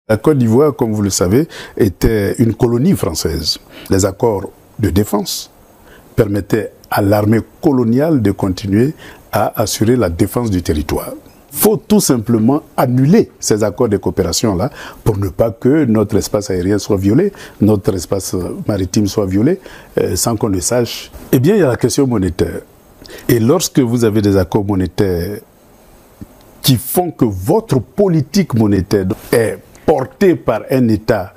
La Côte d'Ivoire, comme vous le savez, était une colonie française. Les accords de défense permettaient à l'armée coloniale de continuer à assurer la défense du territoire. Il faut tout simplement annuler ces accords de coopération-là pour ne pas que notre espace aérien soit violé, notre espace maritime soit violé, sans qu'on le sache. Eh bien, il y a la question monétaire. Et lorsque vous avez des accords monétaires qui font que votre politique monétaire est portée par un État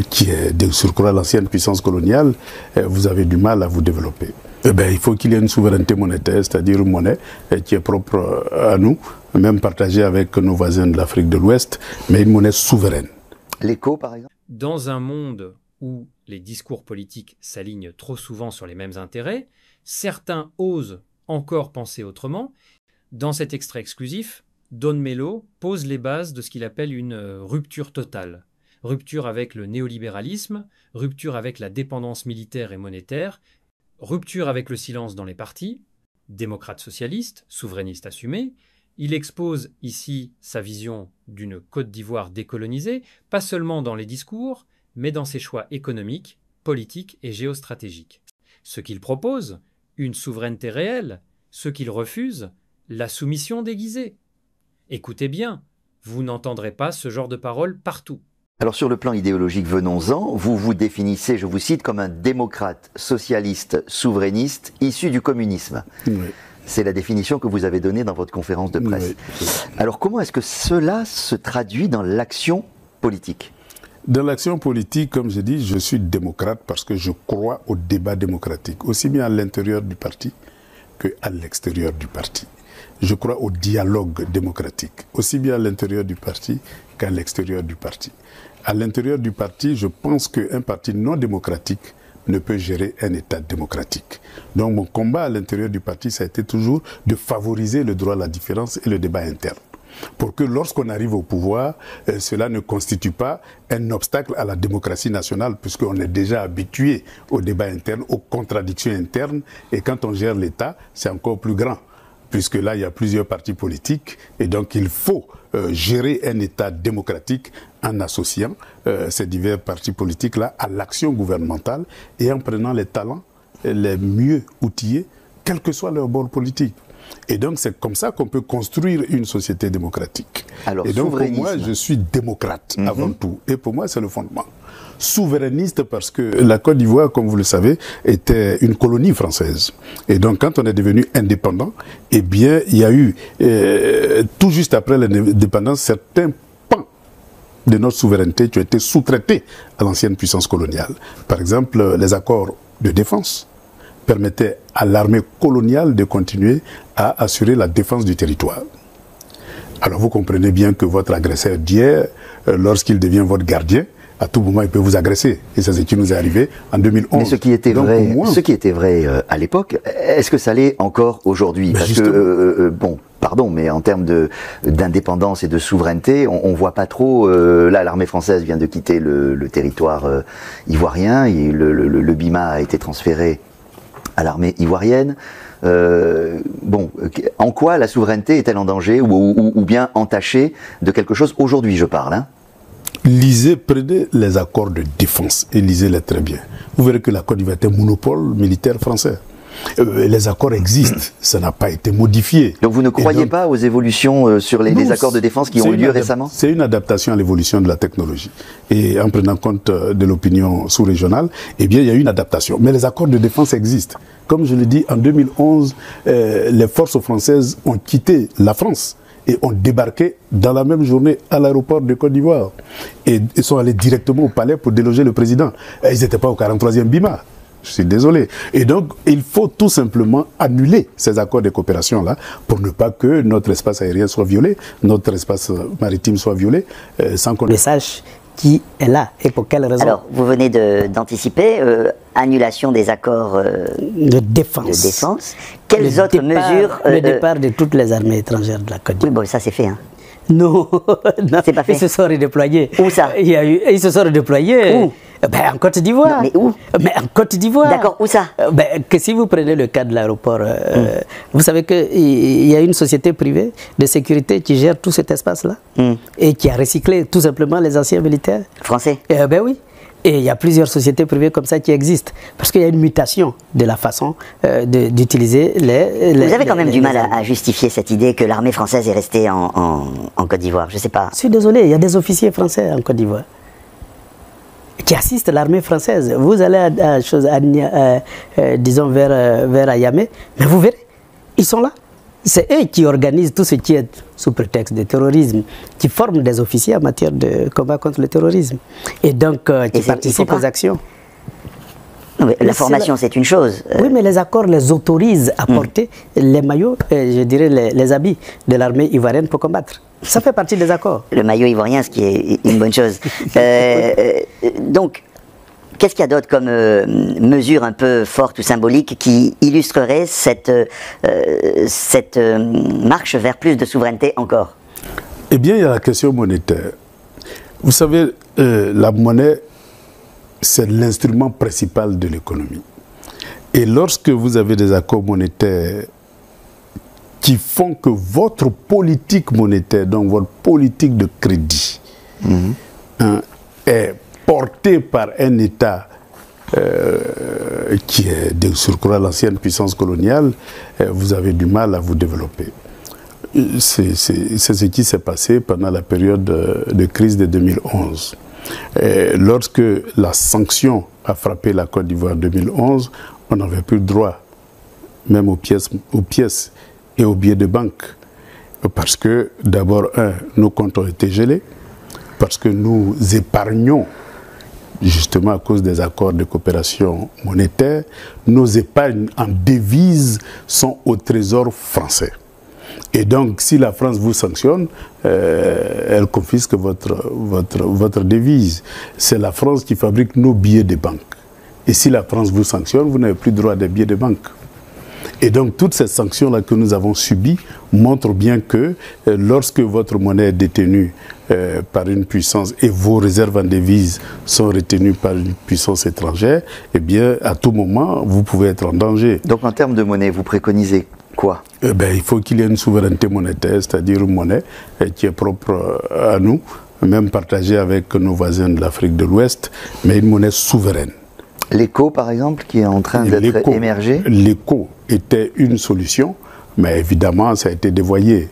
qui est de surcroît l'ancienne puissance coloniale, vous avez du mal à vous développer. Eh bien, il faut qu'il y ait une souveraineté monétaire, c'est-à-dire une monnaie qui est propre à nous, même partagée avec nos voisins de l'Afrique de l'Ouest, mais une monnaie souveraine. L'éco, par exemple? Dans un monde où les discours politiques s'alignent trop souvent sur les mêmes intérêts, certains osent encore penser autrement. Dans cet extrait exclusif, Don Melo pose les bases de ce qu'il appelle une rupture totale. Rupture avec le néolibéralisme, rupture avec la dépendance militaire et monétaire, rupture avec le silence dans les partis, démocrate socialiste, souverainiste assumé. Il expose ici sa vision d'une Côte d'Ivoire décolonisée, pas seulement dans les discours, mais dans ses choix économiques, politiques et géostratégiques. Ce qu'il propose, une souveraineté réelle. Ce qu'il refuse, la soumission déguisée. Écoutez bien, vous n'entendrez pas ce genre de paroles partout. Alors sur le plan idéologique, venons-en, vous vous définissez, je vous cite, comme un démocrate, socialiste, souverainiste, issu du communisme. Oui. C'est la définition que vous avez donnée dans votre conférence de presse. Oui. Alors comment est-ce que cela se traduit dans l'action politique? Dans l'action politique, comme je dis, je suis démocrate parce que je crois au débat démocratique, aussi bien à l'intérieur du parti qu'à l'extérieur du parti. Je crois au dialogue démocratique, aussi bien à l'intérieur du parti qu'à l'extérieur du parti. À l'intérieur du parti, je pense qu'un parti non démocratique ne peut gérer un État démocratique. Donc mon combat à l'intérieur du parti, ça a été toujours de favoriser le droit à la différence et le débat interne. Pour que lorsqu'on arrive au pouvoir, cela ne constitue pas un obstacle à la démocratie nationale, puisqu'on est déjà habitué au débat interne, aux contradictions internes, et quand on gère l'État, c'est encore plus grand. Puisque là, il y a plusieurs partis politiques, et donc il faut gérer un État démocratique en associant ces divers partis politiques-là à l'action gouvernementale et en prenant les talents les mieux outillés, quel que soit leur bord politique. Et donc c'est comme ça qu'on peut construire une société démocratique. Alors, et donc pour moi, je suis démocrate avant tout, et pour moi c'est le fondement. Souverainiste parce que la Côte d'Ivoire, comme vous le savez, était une colonie française. Et donc quand on est devenu indépendant, eh bien il y a eu, tout juste après l'indépendance, certains pans de notre souveraineté qui ont été sous-traités à l'ancienne puissance coloniale. Par exemple, les accords de défense permettaient à l'armée coloniale de continuer à assurer la défense du territoire. Alors vous comprenez bien que votre agresseur d'hier, lorsqu'il devient votre gardien, à tout moment, il peut vous agresser. Et ça, c'est ce qui nous est arrivé en 2011. Mais ce qui était vrai à l'époque, est-ce que ça l'est encore aujourd'hui? Parce que, bon, pardon, mais en termes d'indépendance et de souveraineté, on voit pas trop. Là, l'armée française vient de quitter le territoire ivoirien. Et le BIMA a été transféré à l'armée ivoirienne. Bon, en quoi la souveraineté est-elle en danger ou bien entachée de quelque chose aujourd'hui, je parle, hein? Lisez, prenez les accords de défense et lisez-les très bien. Vous verrez que la Côte d'Ivoire est un monopole militaire français. Les accords existent, ça n'a pas été modifié. Donc vous ne croyez pas aux évolutions sur les accords de défense qui ont eu lieu récemment? C'est une adaptation à l'évolution de la technologie. Et en prenant compte de l'opinion sous-régionale, eh bien il y a une adaptation. Mais les accords de défense existent. Comme je l'ai dit, en 2011, les forces françaises ont quitté la France et ont débarqué dans la même journée à l'aéroport de Côte d'Ivoire. Et ils sont allés directement au palais pour déloger le président. Et ils n'étaient pas au 43e BIMA. Je suis désolé. Et donc, il faut tout simplement annuler ces accords de coopération-là pour ne pas que notre espace aérien soit violé, notre espace maritime soit violé, sans qu'on... Le message qui est là et pour quelle raison? Alors, vous venez d'anticiper annulation des accords de défense. Quelles autres mesures Le départ de toutes les armées étrangères de la Côte d'Ivoire. Oui, bon, ça c'est fait, hein. Non, c'est pas fait. Ils se sont redéployés. Où ça? Ils se sont redéployés. Où? En Côte d'Ivoire. Mais où? Mais en Côte d'Ivoire. D'accord, où ça? Que si vous prenez le cas de l'aéroport, vous savez qu'il y a une société privée de sécurité qui gère tout cet espace-là et qui a recyclé tout simplement les anciens militaires. Français? Oui. Et il y a plusieurs sociétés privées comme ça qui existent. Parce qu'il y a une mutation de la façon d'utiliser les... Vous avez quand même du mal à justifier cette idée que l'armée française est restée en Côte d'Ivoire, je ne sais pas. Je suis désolé, il y a des officiers français en Côte d'Ivoire qui assistent l'armée française. Vous allez disons vers Ayamé, mais vous verrez, ils sont là. C'est eux qui organisent tout ce qui est sous prétexte de terrorisme, qui forment des officiers en matière de combat contre le terrorisme. Et donc, qui participent aux actions. Oui, la formation, c'est une chose. Oui, mais les accords les autorisent à porter les maillots, je dirais les habits de l'armée ivoirienne pour combattre. Ça fait partie des accords. Le maillot ivoirien, ce qui est une bonne chose. Donc, qu'est-ce qu'il y a d'autre comme mesure un peu forte ou symbolique qui illustrerait cette marche vers plus de souveraineté encore? Eh bien, il y a la question monétaire. Vous savez, la monnaie, c'est l'instrument principal de l'économie. Et lorsque vous avez des accords monétaires qui font que votre politique monétaire, donc votre politique de crédit, est portée par un État qui est de surcroît l'ancienne puissance coloniale, vous avez du mal à vous développer. C'est ce qui s'est passé pendant la période de crise de 2011. Lorsque la sanction a frappé la Côte d'Ivoire en 2011, on n'avait plus le droit, même aux pièces et aux billets de banque. Parce que, d'abord, nos comptes ont été gelés, parce que nous épargnons, justement à cause des accords de coopération monétaire, nos épargnes en devises sont au trésor français. Et donc, si la France vous sanctionne, elle confisque votre devise. C'est la France qui fabrique nos billets de banque. Et si la France vous sanctionne, vous n'avez plus droit des billets de banque. Et donc, toutes ces sanctions-là que nous avons subies montrent bien que lorsque votre monnaie est détenue par une puissance et vos réserves en devises sont retenues par une puissance étrangère, eh bien, à tout moment, vous pouvez être en danger. Donc, en termes de monnaie, vous préconisez quoi? Il faut qu'il y ait une souveraineté monétaire, c'est-à-dire une monnaie qui est propre à nous, même partagée avec nos voisins de l'Afrique de l'Ouest, mais une monnaie souveraine. L'éco, par exemple, qui est en train d'être émergé? L'éco était une solution, mais évidemment, ça a été dévoyé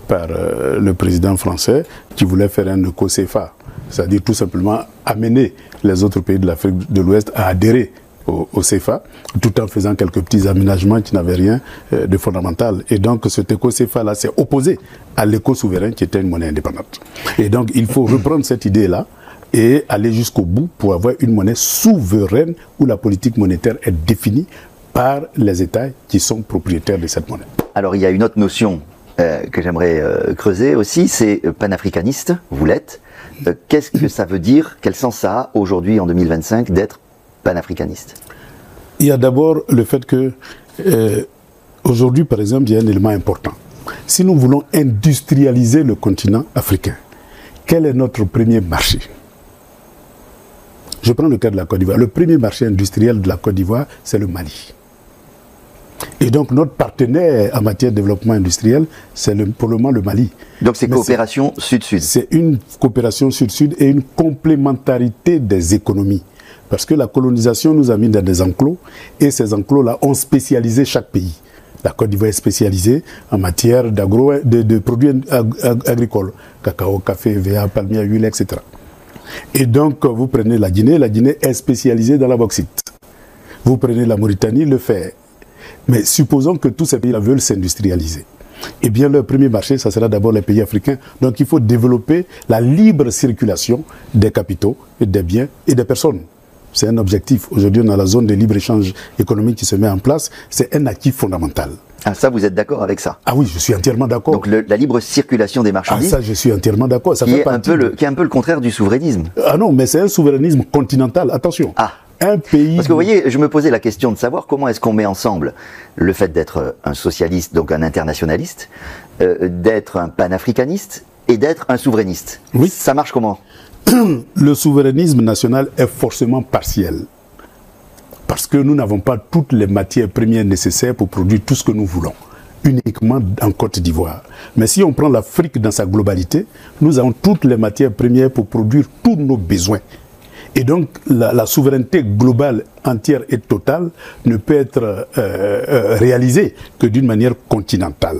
par le président français qui voulait faire un éco-CFA, c'est-à-dire tout simplement amener les autres pays de l'Afrique de l'Ouest à adhérer au CFA, tout en faisant quelques petits aménagements qui n'avaient rien de fondamental. Et donc, cet éco-CFA-là s'est opposé à l'éco-souverain qui était une monnaie indépendante. Et donc, il faut reprendre cette idée-là et aller jusqu'au bout pour avoir une monnaie souveraine où la politique monétaire est définie par les États qui sont propriétaires de cette monnaie. Alors, il y a une autre notion que j'aimerais creuser aussi, c'est panafricaniste, vous l'êtes. Qu'est-ce que ça veut dire, quel sens ça a aujourd'hui en 2025 d'être panafricaniste? Il y a d'abord le fait que aujourd'hui, par exemple, il y a un élément important. Si nous voulons industrialiser le continent africain, quel est notre premier marché? Je prends le cas de la Côte d'Ivoire. Le premier marché industriel de la Côte d'Ivoire, c'est le Mali. Et donc notre partenaire en matière de développement industriel, c'est pour le moment le Mali. Donc c'est coopération sud-sud. C'est une coopération sud-sud et une complémentarité des économies. Parce que la colonisation nous a mis dans des enclos et ces enclos-là ont spécialisé chaque pays. La Côte d'Ivoire est spécialisée en matière de produits agricoles, cacao, café, VA, palmier, huile, etc. Et donc vous prenez la Guinée est spécialisée dans la bauxite. Vous prenez la Mauritanie, le fer. Mais supposons que tous ces pays-là veulent s'industrialiser. Eh bien, leur premier marché, ça sera d'abord les pays africains. Donc, il faut développer la libre circulation des capitaux, des biens et des personnes. C'est un objectif. Aujourd'hui, on a la zone de libre-échange économique qui se met en place. C'est un acquis fondamental. Ah, ça, vous êtes d'accord avec ça? Ah oui, je suis entièrement d'accord. Donc, la libre circulation des marchandises. Ah, ça, je suis entièrement d'accord. Qui est un peu le contraire du souverainisme. Ah non, mais c'est un souverainisme continental. Attention. Ah. Un pays... Parce que vous voyez, je me posais la question de savoir comment est-ce qu'on met ensemble le fait d'être un socialiste, donc un internationaliste, d'être un panafricaniste et d'être un souverainiste. Oui. Ça marche comment? le souverainisme national est forcément partiel. Parce que nous n'avons pas toutes les matières premières nécessaires pour produire tout ce que nous voulons, uniquement en Côte d'Ivoire. Mais si on prend l'Afrique dans sa globalité, nous avons toutes les matières premières pour produire tous nos besoins. Et donc, la souveraineté globale, entière et totale ne peut être réalisée que d'une manière continentale.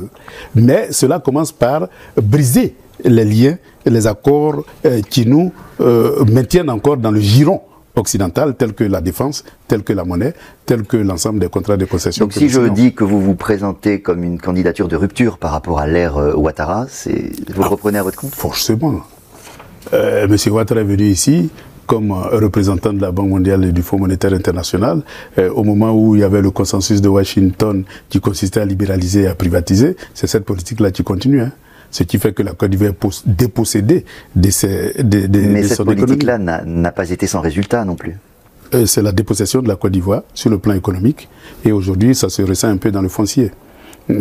Mais cela commence par briser les liens, les accords qui nous maintiennent encore dans le giron occidental, tels que la défense, tels que la monnaie, tels que l'ensemble des contrats de concession. Donc si je dis que vous vous présentez comme une candidature de rupture par rapport à l'ère Ouattara, vous reprenez à votre compte? Forcément. Monsieur Ouattara est venu ici comme représentant de la Banque mondiale et du Fonds monétaire international, au moment où il y avait le consensus de Washington qui consistait à libéraliser et à privatiser, c'est cette politique-là qui continue. Hein. Ce qui fait que la Côte d'Ivoire est dépossédée de son économie. Mais cette politique-là n'a pas été sans résultat non plus. C'est la dépossession de la Côte d'Ivoire sur le plan économique. Et aujourd'hui, ça se ressent un peu dans le foncier.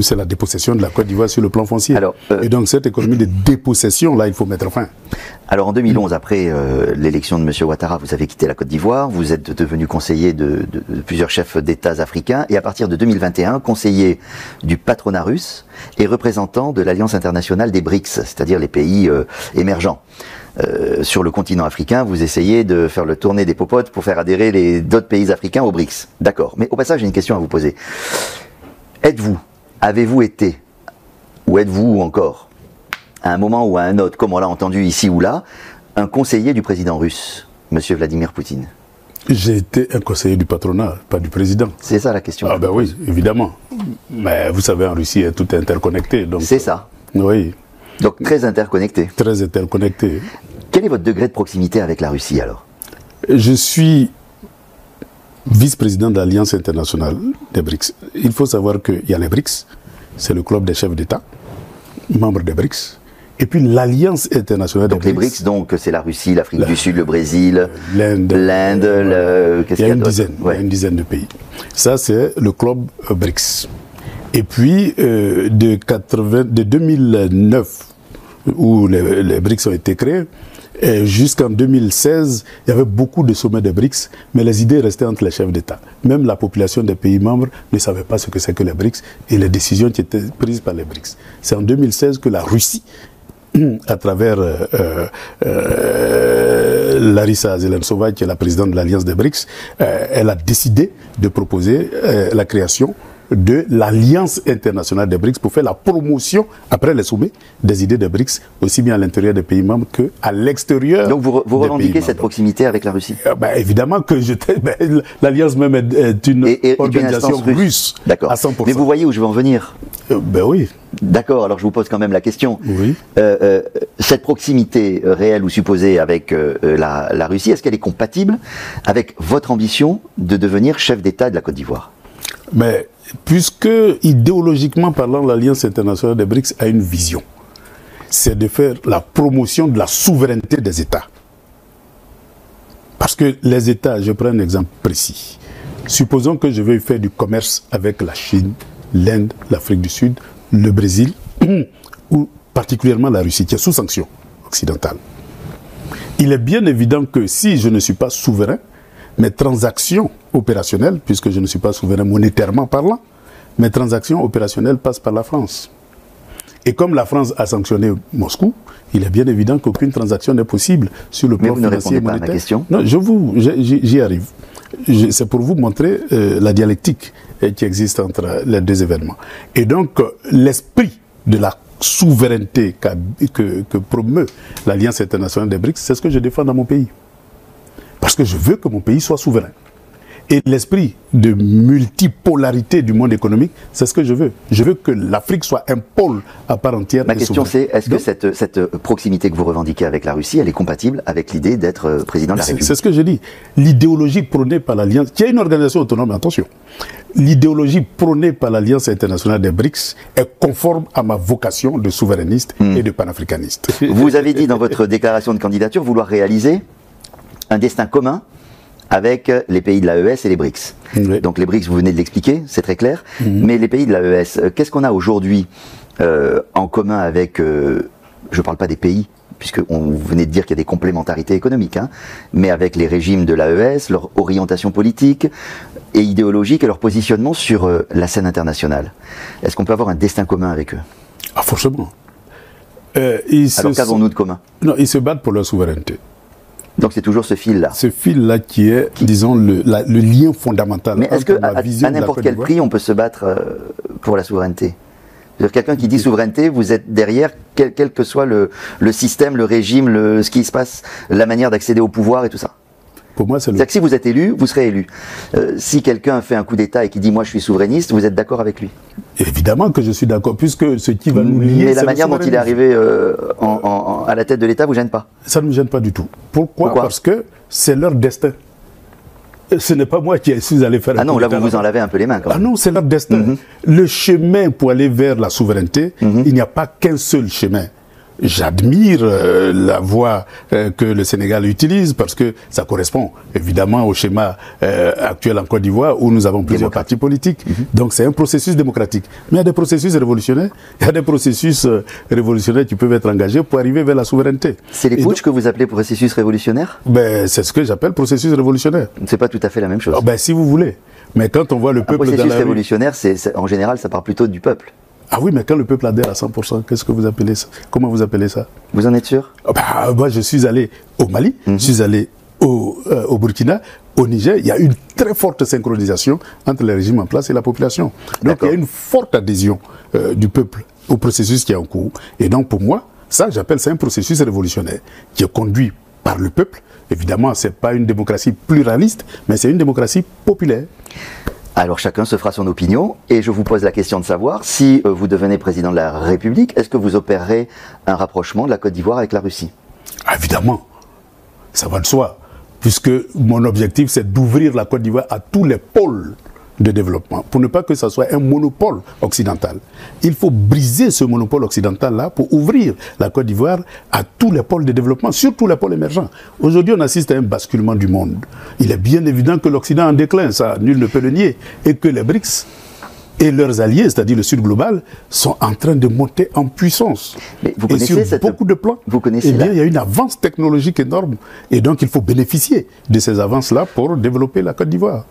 C'est la dépossession de la Côte d'Ivoire sur le plan foncier. Alors, et donc cette économie de dépossession, là, il faut mettre fin. Alors en 2011, après l'élection de M. Ouattara, vous avez quitté la Côte d'Ivoire, vous êtes devenu conseiller de plusieurs chefs d'État africains, et à partir de 2021, conseiller du patronat russe et représentant de l'Alliance internationale des BRICS, c'est-à-dire les pays émergents. Sur le continent africain, vous essayez de faire le tourner des popotes pour faire adhérer d'autres pays africains aux BRICS. D'accord. Mais au passage, j'ai une question à vous poser. Avez-vous été, ou êtes-vous encore, à un moment ou à un autre, comme on l'a entendu ici ou là, un conseiller du président russe, M. Vladimir Poutine? J'ai été un conseiller du patronat, pas du président. C'est ça la question. Ah ben oui, évidemment. Mais vous savez, en Russie, tout est interconnecté. C'est ça. Oui. Donc très interconnecté. Très interconnecté. Quel est votre degré de proximité avec la Russie alors? Je suis vice-président de l'Alliance internationale des BRICS. Il faut savoir qu'il y a les BRICS, c'est le club des chefs d'État, membres des BRICS. Et puis l'Alliance internationale des BRICS. Donc les BRICS, donc c'est la Russie, l'Afrique du Sud, le Brésil, l'Inde, il y a une dizaine de pays. Ça c'est le club BRICS. Et puis de 2009, où les BRICS ont été créés, jusqu'en 2016, il y avait beaucoup de sommets des BRICS, mais les idées restaient entre les chefs d'État. Même la population des pays membres ne savait pas ce que c'est que les BRICS et les décisions qui étaient prises par les BRICS. C'est en 2016 que la Russie, à travers Larissa Zelensova, qui est la présidente de l'Alliance des BRICS, elle a décidé de proposer la création de l'Alliance internationale des BRICS pour faire la promotion, après les sommets, des idées des BRICS, aussi bien à l'intérieur des pays membres qu'à l'extérieur. Donc vous revendiquez cette proximité avec la Russie? Évidemment que l'Alliance même est une organisation russe à 100%. Mais vous voyez où je veux en venir? Ben oui. D'accord, alors je vous pose quand même la question. Oui. Cette proximité réelle ou supposée avec la Russie, est-ce qu'elle est compatible avec votre ambition de devenir chef d'État de la Côte d'Ivoire? Mais puisque, idéologiquement parlant, l'Alliance internationale des BRICS a une vision, c'est de faire la promotion de la souveraineté des États. Parce que les États, je prends un exemple précis. Supposons que je veuille faire du commerce avec la Chine, l'Inde, l'Afrique du Sud, le Brésil, ou particulièrement la Russie, qui est sous sanction occidentale. Il est bien évident que si je ne suis pas souverain, mes transactions opérationnelles, puisque je ne suis pas souverain monétairement parlant, mes transactions opérationnelles passent par la France. Et comme la France a sanctionné Moscou, il est bien évident qu'aucune transaction n'est possible sur le plan financier et monétaire. Mais vous ne répondez pas à ma question. Non, j'y arrive. C'est pour vous montrer la dialectique qui existe entre les deux événements. Et donc, l'esprit de la souveraineté que promeut l'Alliance internationale des BRICS, c'est ce que je défends dans mon pays. Parce que je veux que mon pays soit souverain. Et l'esprit de multipolarité du monde économique, c'est ce que je veux. Je veux que l'Afrique soit un pôle à part entière. Ma question c'est, est-ce que cette proximité que vous revendiquez avec la Russie, elle est compatible avec l'idée d'être président de la République? C'est ce que je dis. L'idéologie prônée par l'Alliance, qui est une organisation autonome, attention, l'idéologie prônée par l'Alliance internationale des BRICS est conforme à ma vocation de souverainiste et de panafricaniste. Vous avez dit dans votre déclaration de candidature vouloir réaliser un destin commun avec les pays de l'AES et les BRICS. Oui. Donc les BRICS, vous venez de l'expliquer, c'est très clair. Mais les pays de l'AES, qu'est-ce qu'on a aujourd'hui en commun avec, je ne parle pas des pays, puisque vous venez de dire qu'il y a des complémentarités économiques, hein, mais avec les régimes de l'AES, leur orientation politique et idéologique et leur positionnement sur la scène internationale. Est-ce qu'on peut avoir un destin commun avec eux? Ah, forcément. Alors qu'avons-nous de commun? Non, ils se battent pour leur souveraineté. Donc c'est toujours ce fil-là. Ce fil-là qui est, disons, le lien fondamental. Mais est-ce qu'à n'importe quel prix, on peut se battre pour la souveraineté? Quelqu'un qui dit souveraineté, vous êtes derrière, quel que soit le système, le régime, ce qui se passe, la manière d'accéder au pouvoir et tout ça. Pour moi, c'est C'est-à-dire que si vous êtes élu, vous serez élu. Si quelqu'un fait un coup d'État et qui dit « moi je suis souverainiste », vous êtes d'accord avec lui? Évidemment que je suis d'accord, puisque ce qui va nous lier... Mais la manière dont il est arrivé à la tête de l'État vous gêne pas? Ça ne me gêne pas du tout. Pourquoi? Parce que c'est leur destin. Ce n'est pas moi qui suis allé faire... Ah non, là vous vous en lavez un peu les mains quand même. Ah non, c'est leur destin. Le chemin pour aller vers la souveraineté, il n'y a pas qu'un seul chemin. J'admire la voie que le Sénégal utilise parce que ça correspond évidemment au schéma actuel en Côte d'Ivoire où nous avons plusieurs partis politiques. Donc c'est un processus démocratique. Mais il y a des processus révolutionnaires, il y a des processus révolutionnaires qui peuvent être engagés pour arriver vers la souveraineté. C'est les putschs que vous appelez processus révolutionnaire? Ben, c'est ce que j'appelle processus révolutionnaire. C'est pas tout à fait la même chose. Ben, si vous voulez. Mais quand on voit le peuple... Un processus révolutionnaire, en général, ça part plutôt du peuple. Ah oui, mais quand le peuple adhère à 100%, qu'est-ce que vous appelez ça? Comment vous appelez ça? Vous en êtes sûr? Moi, je suis allé au Mali, je suis allé au Burkina, au Niger. Il y a une très forte synchronisation entre les régimes en place et la population. Donc, il y a une forte adhésion du peuple au processus qui est en cours. Et donc, pour moi, ça, j'appelle ça un processus révolutionnaire qui est conduit par le peuple. Évidemment, ce n'est pas une démocratie pluraliste, mais c'est une démocratie populaire. Alors chacun se fera son opinion et je vous pose la question de savoir si vous devenez président de la République, est-ce que vous opérerez un rapprochement de la Côte d'Ivoire avec la Russie? Ah, évidemment, ça va de soi, puisque mon objectif c'est d'ouvrir la Côte d'Ivoire à tous les pôles de développement, pour ne pas que ça soit un monopole occidental. Il faut briser ce monopole occidental-là pour ouvrir la Côte d'Ivoire à tous les pôles de développement, surtout les pôles émergents. Aujourd'hui, on assiste à un basculement du monde. Il est bien évident que l'Occident en déclin, ça, nul ne peut le nier, et que les BRICS et leurs alliés, c'est-à-dire le Sud global, sont en train de monter en puissance. Mais vous connaissez beaucoup de plans, vous connaissez il y a une avance technologique énorme, et donc il faut bénéficier de ces avances-là pour développer la Côte d'Ivoire.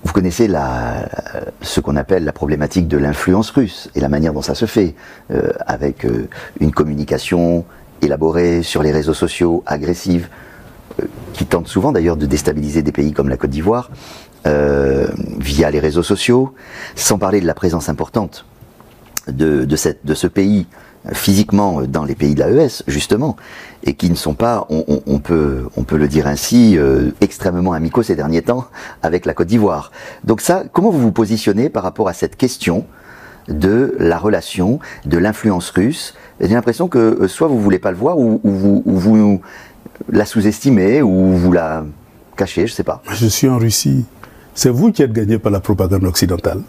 Vous connaissez ce qu'on appelle la problématique de l'influence russe et la manière dont ça se fait, avec une communication élaborée sur les réseaux sociaux, agressive, qui tente souvent d'ailleurs de déstabiliser des pays comme la Côte d'Ivoire, via les réseaux sociaux, sans parler de la présence importante de ce pays physiquement dans les pays de l'AES, justement, et qui ne sont pas, on peut le dire ainsi, extrêmement amicaux ces derniers temps avec la Côte d'Ivoire. Donc ça, comment vous vous positionnez par rapport à cette question de la relation, de l'influence russe? J'ai l'impression que soit vous ne voulez pas le voir, ou vous la sous-estimez, ou vous la cachez, je ne sais pas. Je suis en Russie. C'est vous qui êtes gagné par la propagande occidentale.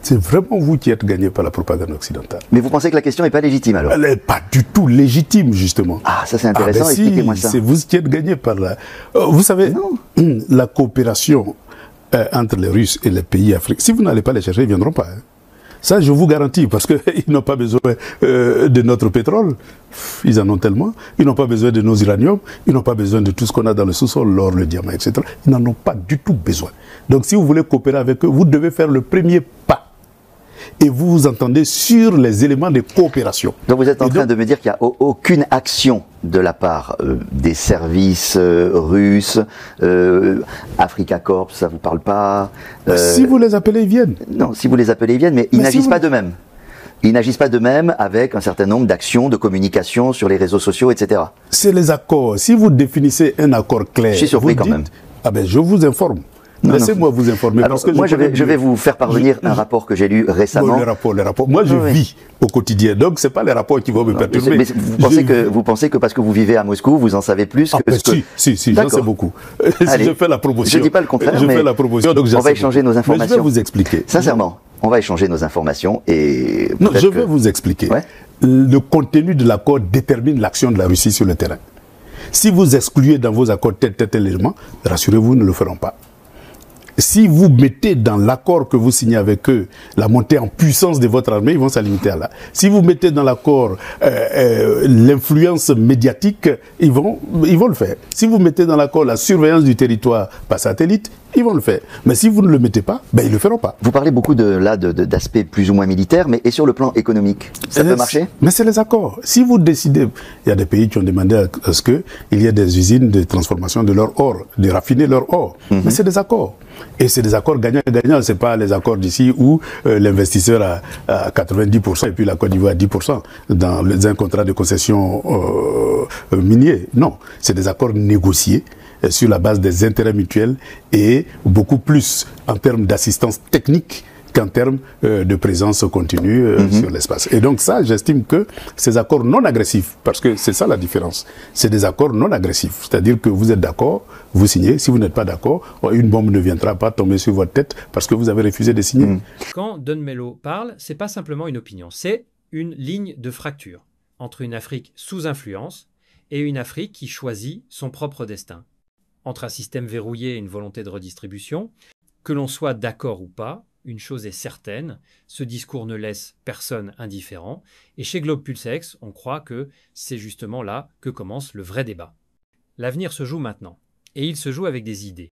C'est vraiment vous qui êtes gagné par la propagande occidentale. Mais vous pensez que la question n'est pas légitime alors? Elle n'est pas du tout légitime, justement. Ah, ça c'est intéressant, expliquez-moi ça. C'est vous qui êtes gagné par la... vous savez, la coopération entre les Russes et les pays africains, si vous n'allez pas les chercher, ils ne viendront pas. Hein. Ça, je vous garantis, parce qu'ils n'ont pas besoin de notre pétrole. Ils en ont tellement. Ils n'ont pas besoin de nos uraniums. Ils n'ont pas besoin de tout ce qu'on a dans le sous-sol, l'or, le diamant, etc. Ils n'en ont pas du tout besoin. Donc, si vous voulez coopérer avec eux, vous devez faire le premier pas. Et vous vous entendez sur les éléments de coopération. Donc vous êtes en train de me dire qu'il n'y a aucune action de la part des services russes, Africa Corps, ça ne vous parle pas Si vous les appelez, ils viennent. Non, si vous les appelez, ils viennent, mais ils n'agissent pas d'eux-mêmes. Ils n'agissent pas d'eux-mêmes avec un certain nombre d'actions de communication sur les réseaux sociaux, etc. C'est les accords. Si vous définissez un accord clair, je suis surpris quand même. Ah ben, je vous informe. Laissez-moi vous informer. Alors, parce que moi, je vais vous faire parvenir un rapport que j'ai lu récemment. Bon, les rapports. Moi, je vis au quotidien, donc ce n'est pas les rapports qui vont me perturber. Mais vous pensez que parce que vous vivez à Moscou, vous en savez plus que... Si, j'en sais beaucoup. Allez, je fais la promotion. Je ne dis pas le contraire, je fais la promotion, donc on va échanger nos informations. Mais je vais vous expliquer. Sincèrement, on va échanger nos informations et... Non, je vais vous expliquer. Ouais. Le contenu de l'accord détermine l'action de la Russie sur le terrain. Si vous excluez dans vos accords tel élément, rassurez-vous, nous ne le ferons pas. Si vous mettez dans l'accord que vous signez avec eux la montée en puissance de votre armée, ils vont s'en limiter à là. Si vous mettez dans l'accord l'influence médiatique, ils vont le faire. Si vous mettez dans l'accord la surveillance du territoire par satellite, ils vont le faire. Mais si vous ne le mettez pas, ben ils ne le feront pas. Vous parlez beaucoup d'aspects plus ou moins militaires, mais et sur le plan économique, ça peut marcher? Mais c'est les accords. Si vous décidez, il y a des pays qui ont demandé à ce qu'il y ait des usines de transformation de leur or, de raffiner leur or. Mais c'est des accords. Et c'est des accords gagnants-gagnants. Ce n'est pas les accords d'ici où l'investisseur a 90% et puis la Côte d'Ivoire a 10% dans un contrat de concession minier. Non, c'est des accords négociés sur la base des intérêts mutuels et beaucoup plus en termes d'assistance technique qu'en termes de présence continue sur l'espace. Et donc ça, j'estime que ces accords non agressifs, parce que c'est ça la différence, c'est des accords non agressifs. C'est-à-dire que vous êtes d'accord, vous signez. Si vous n'êtes pas d'accord, une bombe ne viendra pas tomber sur votre tête parce que vous avez refusé de signer. Quand Don Melo parle, c'est pas simplement une opinion, c'est une ligne de fracture entre une Afrique sous influence et une Afrique qui choisit son propre destin. Entre un système verrouillé et une volonté de redistribution, que l'on soit d'accord ou pas, une chose est certaine, ce discours ne laisse personne indifférent, et chez Globe Pulsex, on croit que c'est justement là que commence le vrai débat. L'avenir se joue maintenant, et il se joue avec des idées.